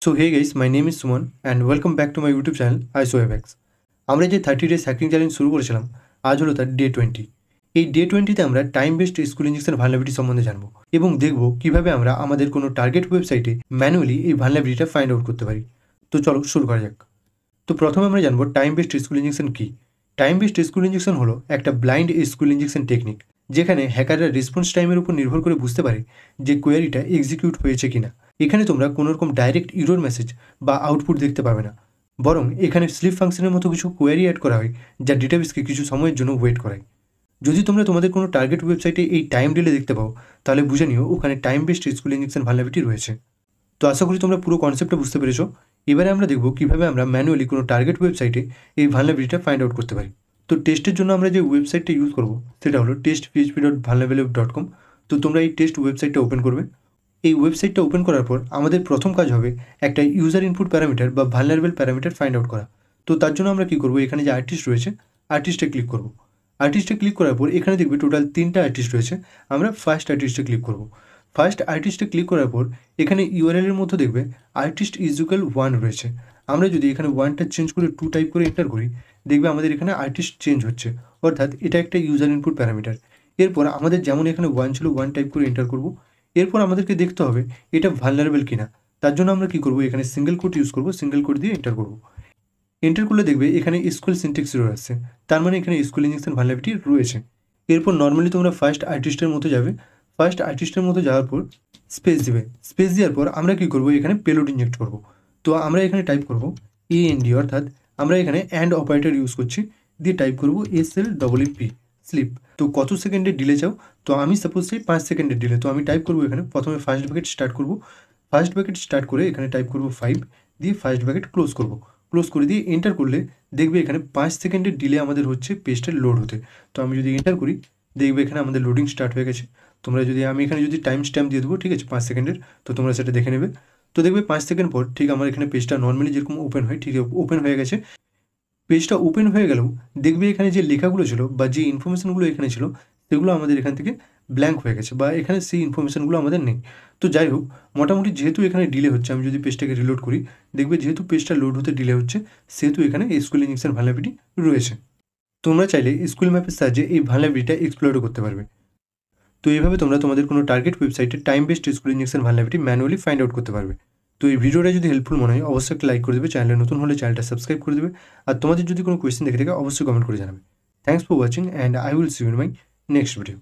So hey guys, my name is Suman and welcome back to my YouTube channel ISOFX. আমরা যে 30 days hacking challenge শুরু করেছিলাম আজ হলো তার ডে 20। এই ডে 20তে আমরা time based school injection vulnerability সম্বন্ধে জানবো এবং দেখব কিভাবে আমরা আমাদের কোনো টার্গেট ওয়েবসাইটে ম্যানুয়ালি এই ভালনারেবিলিটিটা ফাইন্ড আউট করতে পারি। তো চলো শুরু করা যাক। তো প্রথমে আমরা জানবো টাইম বেসড স্কুল ইনজেকশন কী। টাইম বেসড স্কুল ইনজেকশন হলো একটা ব্লাইন্ড স্কুল ইনজেকশন টেকনিক, যেখানে হ্যাকাররা রেসপন্স টাইমের উপর নির্ভর করে বুঝতে পারে যে কোয়ারিটা এক্সিকিউট হয়েছে কিনা। এখানে তোমরা কোনো রকম ডাইরেক্ট ইরর মেসেজ বা আউটপুট দেখতে পাবে না, বরং এখানে স্লিপ ফাংশনের মতো কিছু কোয়ারি অ্যাড করা হয় যা ডেটাবেসকে কিছু সময়ের জন্য ওয়েট করায়। যদি তোমরা তোমাদের কোনো টার্গেট ওয়েবসাইটে এই টাইম ডিলে দেখতে পাও, তাহলে বুঝে নিও ওখানে time based school injection vulnerability রয়েছে। তো আশা করি তোমরা পুরো কনসেপ্টটা বুঝতে পেরেছো। এবারে আমরা দেখব কীভাবে আমরা ম্যানুয়ালি কোনো টার্গেট ওয়েবসাইটে এই ভালনারেবিলিটিটা ফাইন্ড আউট করতে পারি। তো টেস্টের জন্য আমরা যে ওয়েবসাইটটা ইউজ করব সেটা হলো testphp.vulnerable.com। তো তোমরা এই টেস্ট ওয়েবসাইটটা ওপেন করবে। এই ওয়েবসাইটটা ওপেন করার পর আমাদের প্রথম কাজ হবে একটা ইউজার ইনপুট প্যারামিটার বা ভালনারেবল প্যারামিটার ফাইন্ড আউট করা। তো তার জন্য আমরা কী করবো, এখানে যে আর্টিস্ট রয়েছে আর্টিস্টে ক্লিক করব। আর্টিস্টে ক্লিক করার পর এখানে দেখবে টোটাল 3টা আর্টিস্ট রয়েছে। আমরা ফার্স্ট আর্টিস্টে ক্লিক করব। ফার্স্ট আর্টিস্টে ক্লিক করার পর এখানে ইউআরএলের মধ্যে দেখবে আর্টিস্ট ইজুকাল 1 রয়েছে। আমরা যদি এখানে 1টা চেঞ্জ করে 2 টাইপ করে এন্টার করি, দেখবে আমাদের এখানে আর্টিস্ট চেঞ্জ হচ্ছে, অর্থাৎ এটা একটা ইউজার ইনপুট প্যারামিটার। এরপর আমাদের যেমন এখানে 1 ছিল 1 টাইপ করে এন্টার করব। এরপর আমাদেরকে দেখতে হবে এটা ভালনারেবল কিনা। তার জন্য আমরা কী করবো, এখানে সিঙ্গেল কোট ইউজ করবো, সিঙ্গেল কোট দিয়ে এন্টার করবো। এন্টার করলে দেখবে এখানে স্কুল সিনট্যাক্স এরর আসছে, তার মানে এখানে স্কুল ইনজেকশন ভালনারেবিলিটি রয়েছে। এরপর নর্মালি তোমরা ফার্স্ট আর্টিস্টের মতো যাবে। ফার্স্ট আর্টিস্টের মতো যাওয়ার পর স্পেস দিবে। স্পেস দেওয়ার পর আমরা কী করবো, এখানে পেলোড ইনজেক্ট করব। তো আমরা এখানে টাইপ করব এএনডি, অর্থাৎ আমরা এখানে অ্যান্ড অপারেটর ইউজ করছি, দিয়ে টাইপ করব SLEEP স্লিপ। তো কত সেকেন্ডের ডিলে চাও, তো আমি সাপোজ চাই 5 সেকেন্ডের ডিলে। তো আমি টাইপ করবো এখানে প্রথমে ফার্স্ট ব্র্যাকেট স্টার্ট করব। ফার্স্ট ব্র্যাকেট স্টার্ট করে এখানে টাইপ করব 5, দিয়ে ফার্স্ট ব্র্যাকেট ক্লোজ করব। ক্লোজ করে দিয়ে এন্টার করলে দেখবে এখানে 5 সেকেন্ডের ডিলে আমাদের হচ্ছে পেজটা লোড হতে। তো আমি যদি এন্টার করি, দেখবে এখানে আমাদের লোডিং স্টার্ট হয়ে গেছে। তোমরা যদি আমি এখানে যদি টাইম স্ট্যাম্প দিয়ে দেবো, ঠিক আছে, 5 সেকেন্ডের, তো তোমরা সেটা দেখে নেবে। তো দেখবে 5 সেকেন্ড পর ঠিক আমার এখানে পেজটা নর্মালি যেরকম ওপেন হয় ঠিক ওপেন হয়ে গেছে। পেজটা ওপেন হয়ে গেলেও দেখবে এখানে যে লেখাগুলো ছিল বা যে ইনফরমেশানগুলো এখানে ছিল সেগুলো আমাদের এখান থেকে ব্ল্যাঙ্ক হয়ে গেছে, বা এখানে সেই ইনফরমেশানগুলো আমাদের নেই। তো যাই হোক, মোটামুটি যেহেতু এখানে ডিলে হচ্ছে, আমি যদি পেজটাকে রিলোড করি, দেখবে যেহেতু পেজটা লোড হতে ডিলে হচ্ছে, সেহেতু এখানে এসকিউএল ইনজেকশন ভালনারেবিলিটি রয়েছে। তোমরা চাইলে এসকিউএল ম্যাপের সাহায্যে এই ভালনারেবিলিটিটা এক্সপ্লয়েটও করতে পারবে। তো এইভাবে তোমরা তোমাদের কোনো টার্গেট ওয়েবসাইটে time based SQL injection vulnerability manually find out করতে পারবে। তো এই ভিডিওটা যদি হেল্পফুল মনে হয় অবশ্যই একটা লাইক করে দেবে, চ্যানেলে নতুন হলে চ্যানেলটা সাবস্ক্রাইব করে দেবে, আর তোমাদের যদি কোনো কোয়েশ্চেন দেখে থাকে অবশ্যই কমেন্ট করে জানাবে। Thanks for watching and I will see you in my next video.